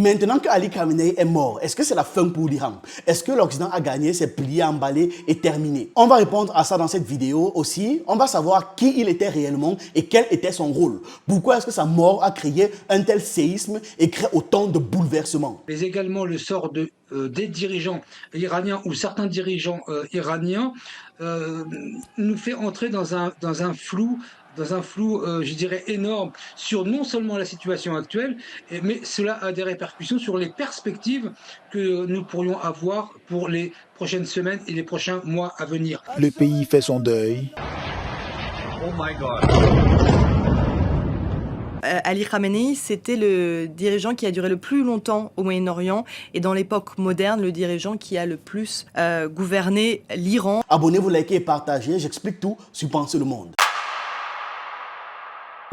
Maintenant que Ali Khamenei est mort, est-ce que c'est la fin pour l'Iran? Est-ce que l'Occident a gagné, c'est plié, emballé et terminé? On va répondre à ça dans cette vidéo aussi. On va savoir qui il était réellement et quel était son rôle. Pourquoi est-ce que sa mort a créé un tel séisme et créé autant de bouleversements? Mais également le sort des dirigeants iraniens ou certains dirigeants iraniens nous fait entrer dans un flou, je dirais, énorme sur non seulement la situation actuelle, mais cela a des répercussions sur les perspectives que nous pourrions avoir pour les prochaines semaines et les prochains mois à venir. Le pays fait son deuil. Oh my God. Ali Khamenei, c'était le dirigeant qui a duré le plus longtemps au Moyen-Orient et dans l'époque moderne, le dirigeant qui a le plus gouverné l'Iran. Abonnez-vous, likez et partagez, j'explique tout sur Penser le Monde.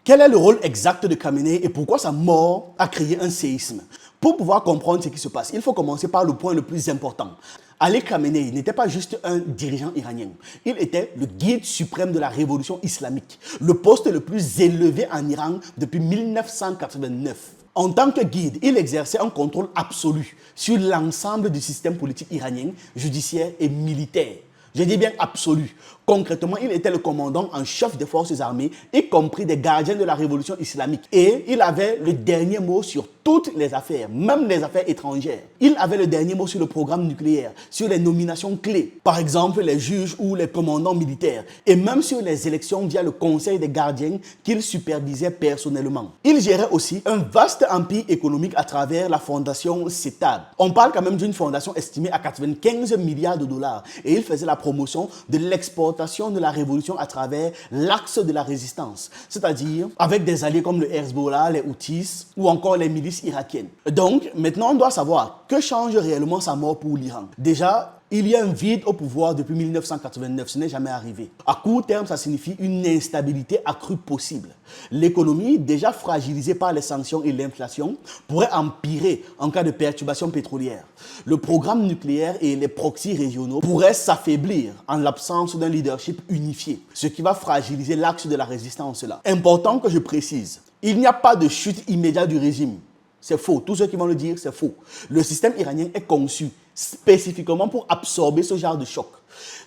Quel est le rôle exact de Khamenei et pourquoi sa mort a créé un séisme? Pour pouvoir comprendre ce qui se passe, il faut commencer par le point le plus important. Ali Khamenei n'était pas juste un dirigeant iranien. Il était le guide suprême de la révolution islamique, le poste le plus élevé en Iran depuis 1989. En tant que guide, il exerçait un contrôle absolu sur l'ensemble du système politique iranien, judiciaire et militaire. Je dis bien absolu. Concrètement, il était le commandant en chef des forces armées, y compris des gardiens de la révolution islamique. Et il avait le dernier mot sur toutes les affaires, même les affaires étrangères. Il avait le dernier mot sur le programme nucléaire, sur les nominations clés, par exemple les juges ou les commandants militaires, et même sur les élections via le conseil des gardiens qu'il supervisait personnellement. Il gérait aussi un vaste empire économique à travers la fondation CETAB. On parle quand même d'une fondation estimée à 95 milliards de dollars, et il faisait la promotion de l'exportation de la révolution à travers l'axe de la résistance, c'est-à-dire avec des alliés comme le Hezbollah, les Houthis ou encore les milices irakiennes. Donc, maintenant, on doit savoir que change réellement sa mort pour l'Iran. Déjà, il y a un vide au pouvoir depuis 1989, ce n'est jamais arrivé. À court terme, ça signifie une instabilité accrue possible. L'économie, déjà fragilisée par les sanctions et l'inflation, pourrait empirer en cas de perturbation pétrolière. Le programme nucléaire et les proxys régionaux pourraient s'affaiblir en l'absence d'un leadership unifié, ce qui va fragiliser l'axe de la résistance là. Important que je précise, il n'y a pas de chute immédiate du régime. C'est faux. Tous ceux qui vont le dire, c'est faux. Le système iranien est conçu spécifiquement pour absorber ce genre de choc.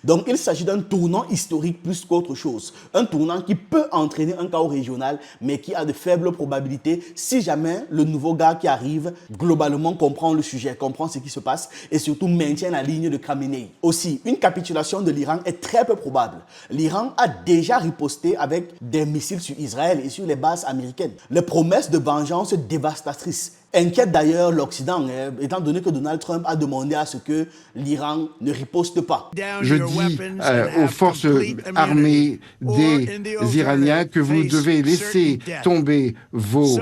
Donc, il s'agit d'un tournant historique plus qu'autre chose. Un tournant qui peut entraîner un chaos régional, mais qui a de faibles probabilités si jamais le nouveau gars qui arrive, globalement, comprend le sujet, comprend ce qui se passe et surtout maintient la ligne de Khamenei. Aussi, une capitulation de l'Iran est très peu probable. L'Iran a déjà riposté avec des missiles sur Israël et sur les bases américaines. Les promesses de vengeance dévastatrices inquiète d'ailleurs l'Occident, étant donné que Donald Trump a demandé à ce que l'Iran ne riposte pas. Je dis aux forces armées des Iraniens que vous devez laisser tomber vos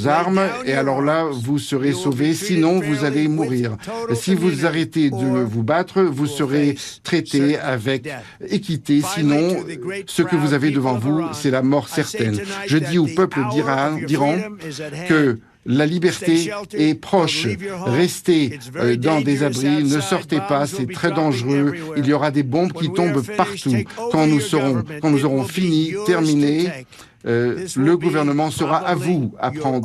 armes et alors là, vous serez sauvés, sinon vous allez mourir. Si vous arrêtez de vous battre, vous serez traités avec équité, sinon ce que vous avez devant vous, c'est la mort certaine. Je dis au peuple d'Iran que la liberté est proche. Restez dans des abris, ne sortez pas, c'est très dangereux. Il y aura des bombes qui tombent partout. Quand nous aurons fini, terminé, le gouvernement sera à vous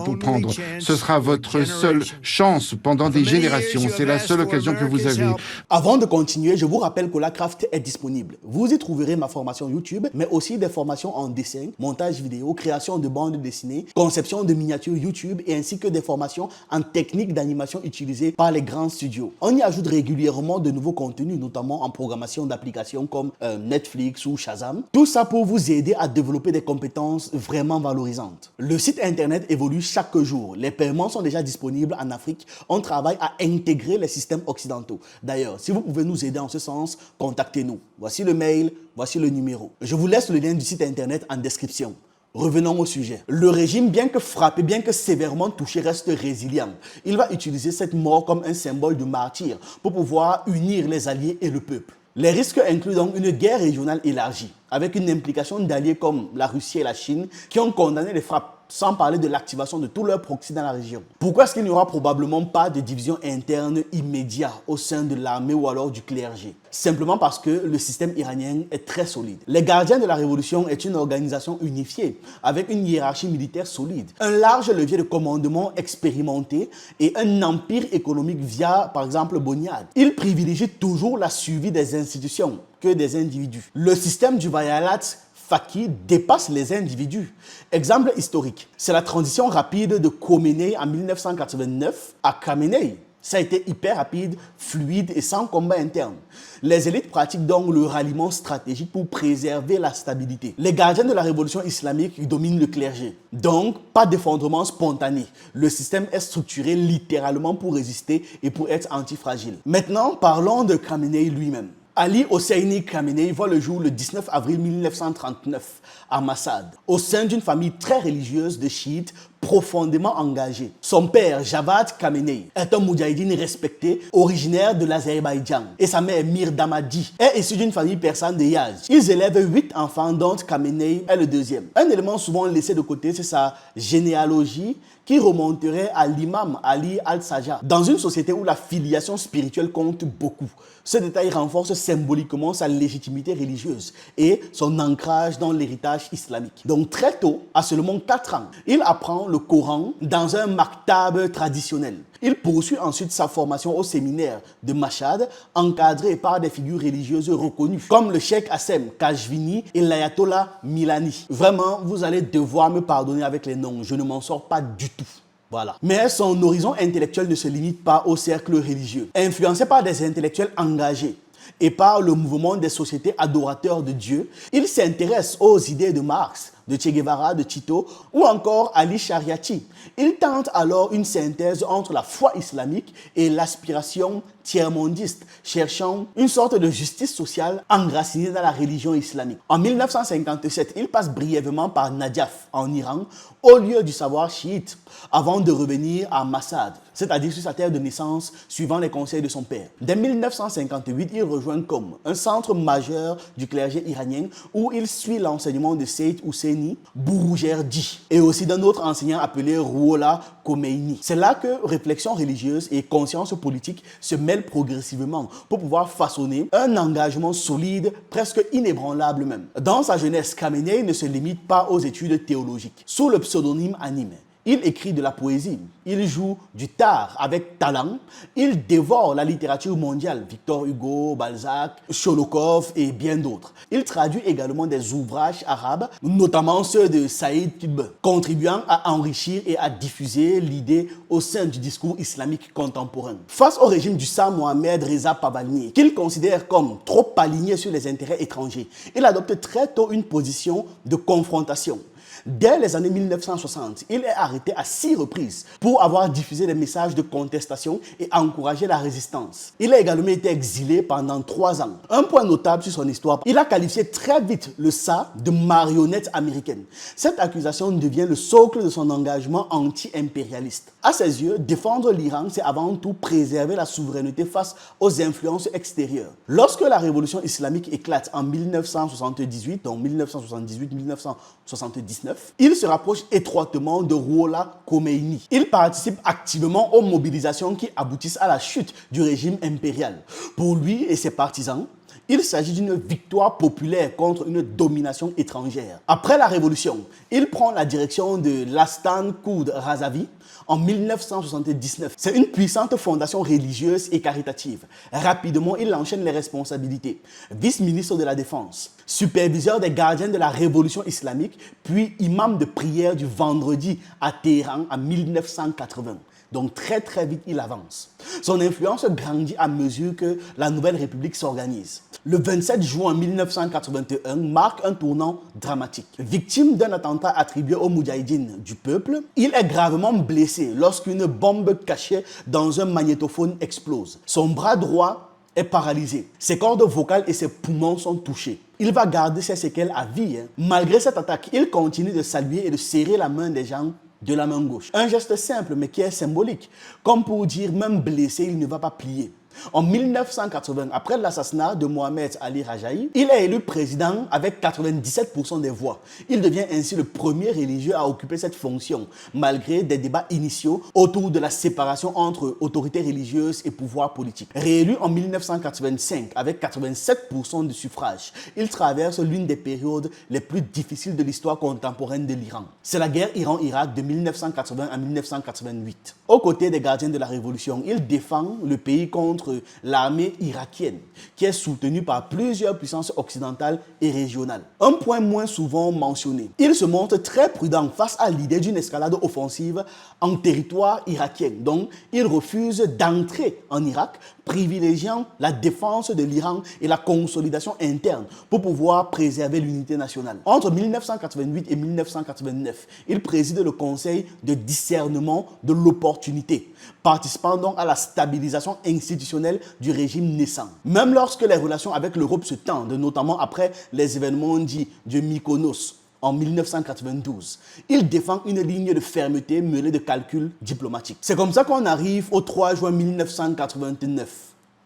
pour prendre. Ce sera votre seule chance pendant des générations. C'est la seule occasion que vous avez. Avant de continuer, je vous rappelle que la Craft est disponible. Vous y trouverez ma formation YouTube, mais aussi des formations en dessin, montage vidéo, création de bandes dessinées, conception de miniatures YouTube et ainsi que des formations en technique d'animation utilisées par les grands studios. On y ajoute régulièrement de nouveaux contenus, notamment en programmation d'applications comme Netflix ou Shazam. Tout ça pour vous aider à développer des compétences vraiment valorisante. Le site internet évolue chaque jour. Les paiements sont déjà disponibles en Afrique. On travaille à intégrer les systèmes occidentaux. D'ailleurs, si vous pouvez nous aider en ce sens, contactez-nous. Voici le mail, voici le numéro. Je vous laisse le lien du site internet en description. Revenons au sujet. Le régime, bien que frappé, bien que sévèrement touché, reste résilient. Il va utiliser cette mort comme un symbole de martyr pour pouvoir unir les alliés et le peuple. Les risques incluent donc une guerre régionale élargie, avec une implication d'alliés comme la Russie et la Chine qui ont condamné les frappes sans parler de l'activation de tous leurs proxys dans la région. Pourquoi est-ce qu'il n'y aura probablement pas de division interne immédiate au sein de l'armée ou alors du clergé? Simplement parce que le système iranien est très solide. Les gardiens de la révolution est une organisation unifiée avec une hiérarchie militaire solide, un large levier de commandement expérimenté et un empire économique via, par exemple, Bonyad. Ils privilégient toujours la suivi des institutions que des individus. Le système du Vayalat Faqih dépasse les individus. Exemple historique, c'est la transition rapide de Khomeini en 1989 à Khamenei. Ça a été hyper rapide, fluide et sans combat interne. Les élites pratiquent donc le ralliement stratégique pour préserver la stabilité. Les gardiens de la révolution islamique dominent le clergé. Donc, pas d'effondrement spontané. Le système est structuré littéralement pour résister et pour être antifragile. Maintenant, parlons de Khamenei lui-même. Ali Hosseini Khamenei voit le jour le 19 avril 1939 à Mashhad, au sein d'une famille très religieuse de chiites profondément engagée. Son père, Javad Khamenei, est un moudjahidine respecté, originaire de l'Azerbaïdjan. Et sa mère, Mir Damadi, est issue d'une famille persane de Yazd. Ils élèvent 8 enfants, dont Khamenei est le deuxième. Un élément souvent laissé de côté, c'est sa généalogie qui remonterait à l'imam Ali al-Sajjad. Dans une société où la filiation spirituelle compte beaucoup, ce détail renforce symboliquement sa légitimité religieuse et son ancrage dans l'héritage islamique. Donc très tôt, à seulement 4 ans, il apprend le Coran dans un maktab traditionnel. Il poursuit ensuite sa formation au séminaire de Mashhad, encadré par des figures religieuses reconnues, comme le cheikh Hassem Kashvini et l'ayatollah Milani. Vraiment, vous allez devoir me pardonner avec les noms, je ne m'en sors pas du tout. Voilà. Mais son horizon intellectuel ne se limite pas au cercle religieux. Influencé par des intellectuels engagés et par le mouvement des sociétés adorateurs de Dieu, il s'intéresse aux idées de Marx, de Che Guevara, de Tito ou encore Ali Shariati. Il tente alors une synthèse entre la foi islamique et l'aspiration tiers-mondiste, cherchant une sorte de justice sociale enracinée dans la religion islamique. En 1957, il passe brièvement par Najaf, en Iran, au lieu du savoir chiite, avant de revenir à Mashhad, c'est-à-dire sur sa terre de naissance, suivant les conseils de son père. Dès 1958, il rejoint Qom, un centre majeur du clergé iranien où il suit l'enseignement de Sayyid Hosseini Bouroujerdi et aussi d'un autre enseignant appelé Rouhollah Khomeini. C'est là que réflexion religieuse et conscience politique se mêlent progressivement pour pouvoir façonner un engagement solide, presque inébranlable même. Dans sa jeunesse, Khamenei ne se limite pas aux études théologiques. Sous le pseudonyme Anime, il écrit de la poésie, il joue du tar avec talent, il dévore la littérature mondiale, Victor Hugo, Balzac, Sholokov et bien d'autres. Il traduit également des ouvrages arabes, notamment ceux de Saïd Qutb, contribuant à enrichir et à diffuser l'idée au sein du discours islamique contemporain. Face au régime du Shah Mohammad Reza Pahlavi, qu'il considère comme trop aligné sur les intérêts étrangers, il adopte très tôt une position de confrontation. Dès les années 1960, il est arrêté à 6 reprises pour avoir diffusé des messages de contestation et encouragé la résistance. Il a également été exilé pendant 3 ans. Un point notable sur son histoire, il a qualifié très vite le Shah de marionnette américaine. Cette accusation devient le socle de son engagement anti-impérialiste. À ses yeux, défendre l'Iran, c'est avant tout préserver la souveraineté face aux influences extérieures. Lorsque la révolution islamique éclate en 1978, donc 1978-1979, il se rapproche étroitement de Rouhollah Khomeini. Il participe activement aux mobilisations qui aboutissent à la chute du régime impérial. Pour lui et ses partisans, il s'agit d'une victoire populaire contre une domination étrangère. Après la révolution, il prend la direction de l'Astan Koud Razavi en 1979. C'est une puissante fondation religieuse et caritative. Rapidement, il enchaîne les responsabilités. Vice-ministre de la Défense, superviseur des gardiens de la révolution islamique, puis imam de prière du vendredi à Téhéran en 1980. Donc très vite, il avance. Son influence grandit à mesure que la nouvelle république s'organise. Le 27 juin 1981 marque un tournant dramatique. Victime d'un attentat attribué aux moudjahidines du peuple, il est gravement blessé lorsqu'une bombe cachée dans un magnétophone explose. Son bras droit est paralysé. Ses cordes vocales et ses poumons sont touchés. Il va garder ses séquelles à vie. Malgré cette attaque, il continue de saluer et de serrer la main des gens de la main gauche. Un geste simple mais qui est symbolique. Comme pour dire, même blessé, il ne va pas plier. En 1980, après l'assassinat de Mohamed Ali Rajaï, il est élu président avec 97% des voix. Il devient ainsi le premier religieux à occuper cette fonction, malgré des débats initiaux autour de la séparation entre autorités religieuses et pouvoir politique. Réélu en 1985 avec 87% de suffrages, il traverse l'une des périodes les plus difficiles de l'histoire contemporaine de l'Iran. C'est la guerre Iran-Irak de 1980 à 1988. Aux côtés des gardiens de la révolution, il défend le pays contre l'armée irakienne, qui est soutenue par plusieurs puissances occidentales et régionales. Un point moins souvent mentionné, il se montre très prudent face à l'idée d'une escalade offensive en territoire irakien. Donc, il refuse d'entrer en Irak, privilégiant la défense de l'Iran et la consolidation interne pour pouvoir préserver l'unité nationale. Entre 1988 et 1989, il préside le Conseil de discernement de l'opportunité, participant donc à la stabilisation institutionnelle du régime naissant. Même lorsque les relations avec l'Europe se tendent, notamment après les événements dits de Mykonos en 1992, il défend une ligne de fermeté mêlée de calculs diplomatiques. C'est comme ça qu'on arrive au 3 juin 1989.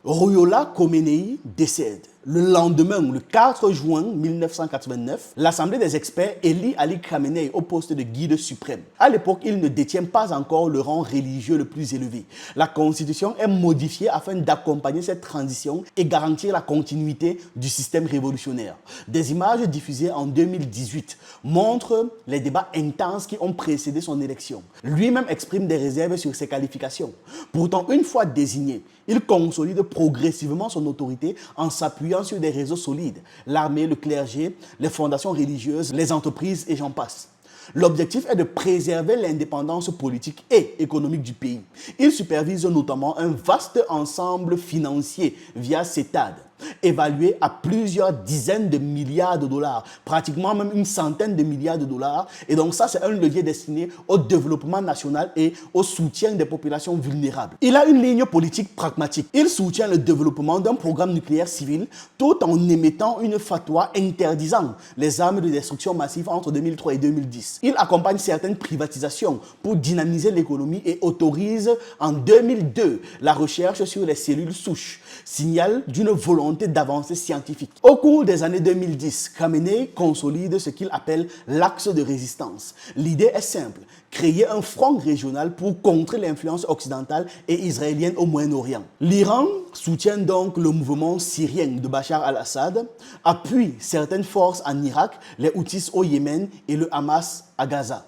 Ruhollah Khomeini décède. Le lendemain, le 4 juin 1989, l'Assemblée des experts élit Ali Khamenei au poste de guide suprême. À l'époque, il ne détient pas encore le rang religieux le plus élevé. La Constitution est modifiée afin d'accompagner cette transition et garantir la continuité du système révolutionnaire. Des images diffusées en 2018 montrent les débats intenses qui ont précédé son élection. Lui-même exprime des réserves sur ses qualifications. Pourtant, une fois désigné, il consolide progressivement son autorité en s'appuyant sur des réseaux solides, l'armée, le clergé, les fondations religieuses, les entreprises et j'en passe. L'objectif est de préserver l'indépendance politique et économique du pays. Il supervise notamment un vaste ensemble financier via CETAD, évalué à plusieurs dizaines de milliards de dollars, pratiquement même une centaine de milliards de dollars. Et donc ça, c'est un levier destiné au développement national et au soutien des populations vulnérables. Il a une ligne politique pragmatique. Il soutient le développement d'un programme nucléaire civil tout en émettant une fatwa interdisant les armes de destruction massive entre 2003 et 2010. Il accompagne certaines privatisations pour dynamiser l'économie et autorise en 2002 la recherche sur les cellules souches, signal d'une volonté d'avancer scientifique. Au cours des années 2010, Khamenei consolide ce qu'il appelle l'axe de résistance. L'idée est simple, créer un front régional pour contrer l'influence occidentale et israélienne au Moyen-Orient. L'Iran soutient donc le mouvement syrien de Bachar al-Assad, appuie certaines forces en Irak, les Houthis au Yémen et le Hamas à Gaza.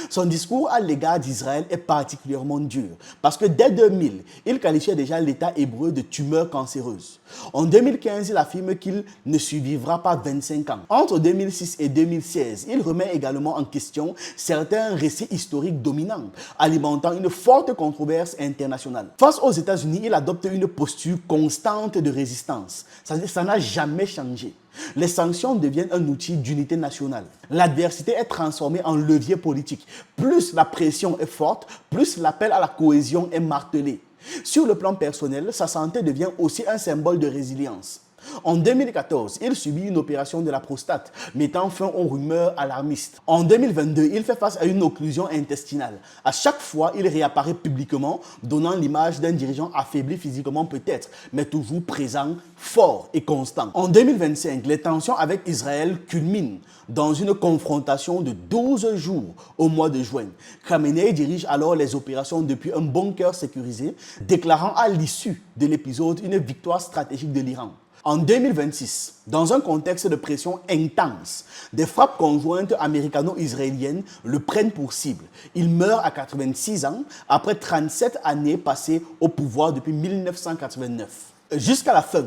Son discours à l'égard d'Israël est particulièrement dur parce que dès 2000, il qualifiait déjà l'État hébreu de tumeur cancéreuse. En 2015, il affirme qu'il ne survivra pas 25 ans. Entre 2006 et 2016, il remet également en question certains récits historiques dominants, alimentant une forte controverse internationale. Face aux États-Unis, il adopte une posture constante de résistance. Ça n'a jamais changé. Les sanctions deviennent un outil d'unité nationale. L'adversité est transformée en levier politique. Plus la pression est forte, plus l'appel à la cohésion est martelé. Sur le plan personnel, sa santé devient aussi un symbole de résilience. En 2014, il subit une opération de la prostate, mettant fin aux rumeurs alarmistes. En 2022, il fait face à une occlusion intestinale. À chaque fois, il réapparaît publiquement, donnant l'image d'un dirigeant affaibli physiquement peut-être, mais toujours présent, fort et constant. En 2025, les tensions avec Israël culminent dans une confrontation de 12 jours au mois de juin. Khamenei dirige alors les opérations depuis un bunker sécurisé, déclarant à l'issue de l'épisode une victoire stratégique de l'Iran. En 2026, dans un contexte de pression intense, des frappes conjointes américano-israéliennes le prennent pour cible. Il meurt à 86 ans après 37 années passées au pouvoir depuis 1989. Jusqu'à la fin,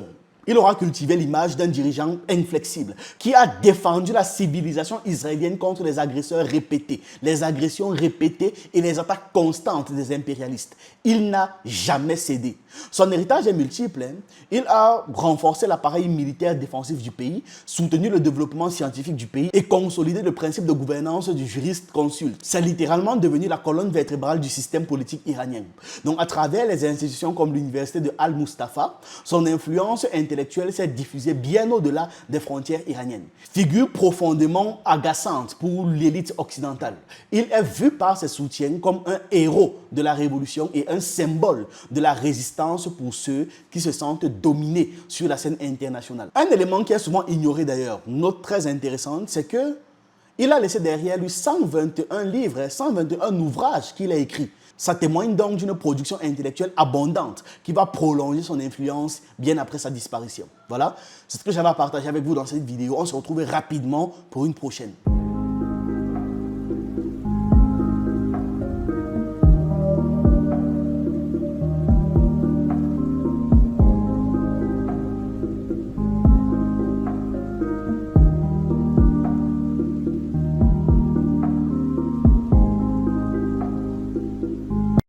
il aura cultivé l'image d'un dirigeant inflexible qui a défendu la civilisation israélienne contre les agresseurs répétés, les agressions répétées et les attaques constantes des impérialistes. Il n'a jamais cédé. Son héritage est multiple. Il a renforcé l'appareil militaire défensif du pays, soutenu le développement scientifique du pays et consolidé le principe de gouvernance du juriste-consulte. C'est littéralement devenu la colonne vertébrale du système politique iranien. Donc, à travers les institutions comme l'université de Al-Mustafa, son influence intellectuelle intellectuel s'est diffusé bien au-delà des frontières iraniennes. Figure profondément agaçante pour l'élite occidentale, il est vu par ses soutiens comme un héros de la révolution et un symbole de la résistance pour ceux qui se sentent dominés sur la scène internationale. Un élément qui est souvent ignoré d'ailleurs, note très intéressante, c'est que il a laissé derrière lui 121 livres, 121 ouvrages qu'il a écrits. Ça témoigne donc d'une production intellectuelle abondante qui va prolonger son influence bien après sa disparition. Voilà, c'est ce que j'avais à partager avec vous dans cette vidéo. On se retrouve rapidement pour une prochaine.